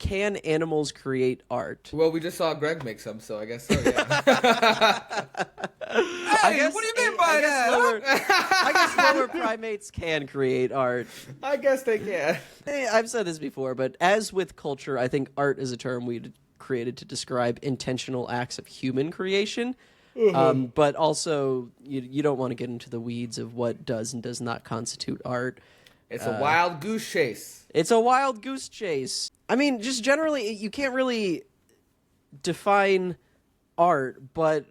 can animals create art? Well, we just saw Greg make some, so I guess so, yeah. Hey, what do you mean by that? I guess lower primates can create art. I guess they can. Hey, I've said this before, but as with culture, I think art is a term we created to describe intentional acts of human creation. But also, you don't want to get into the weeds of what does and does not constitute art. It's a wild goose chase. It's a wild goose chase. I mean, just generally, you can't really define art, but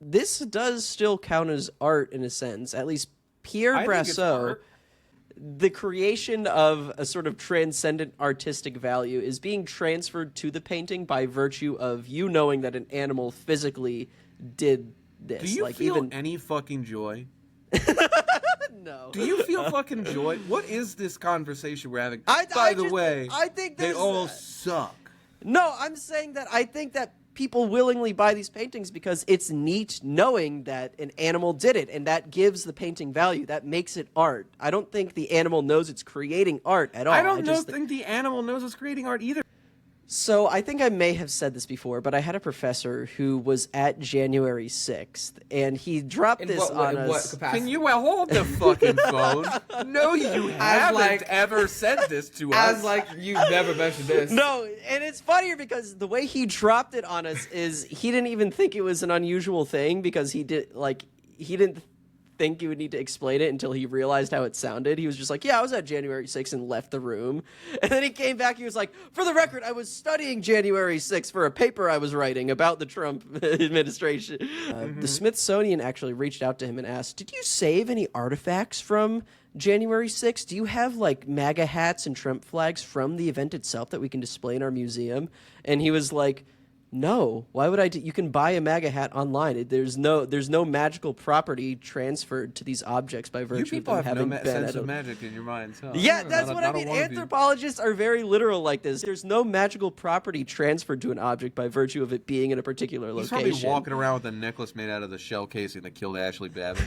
this does still count as art in a sense. At least Pierre Brasseur, the creation of a sort of transcendent artistic value is being transferred to the painting by virtue of you knowing that an animal physically did this. Do you feel any fucking joy? No. Do you feel fucking joy? What is this conversation we're having? I think they all suck. No, I'm saying that I think that people willingly buy these paintings because it's neat knowing that an animal did it, and that gives the painting value. That makes it art. I don't think the animal knows it's creating art at all. I don't think the animal knows it's creating art either. So I think I may have said this before, but I had a professor who was at January 6th, and he dropped this on us. What capacity? Can you hold the fucking phone? No, you haven't ever said this to us. As like you've never mentioned this. No, and it's funnier because the way he dropped it on us is he didn't even think it was an unusual thing because he didn't think you would need to explain it until he realized how it sounded. He was just like, yeah, I was at January 6th and left the room. And then he came back, he was like, for the record, I was studying January 6th for a paper I was writing about the Trump administration. The Smithsonian actually reached out to him and asked, did you save any artifacts from January 6th? Do you have like MAGA hats and Trump flags from the event itself that we can display in our museum? And he was like, no, why would I you can buy a MAGA hat online. There's no magical property transferred to these objects by virtue of them having been. You people have no sense of magic in your minds, huh? Yeah, that's what I mean. Anthropologists are very literal like this. There's no magical property transferred to an object by virtue of it being in a particular location. He's probably walking around with a necklace made out of the shell casing that killed Ashley Babbitt.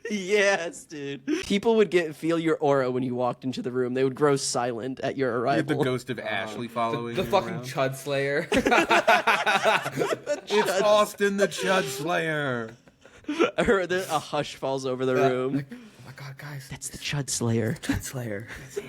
Yes, dude. People would feel your aura when you walked into the room. They would grow silent at your arrival. You have the ghost of Ashley following the you fucking around. Chud Slayer. It's Austin the Chud Slayer. A hush falls over the room. Oh my god, guys. That's the Chud Slayer. Chud Slayer. Damn.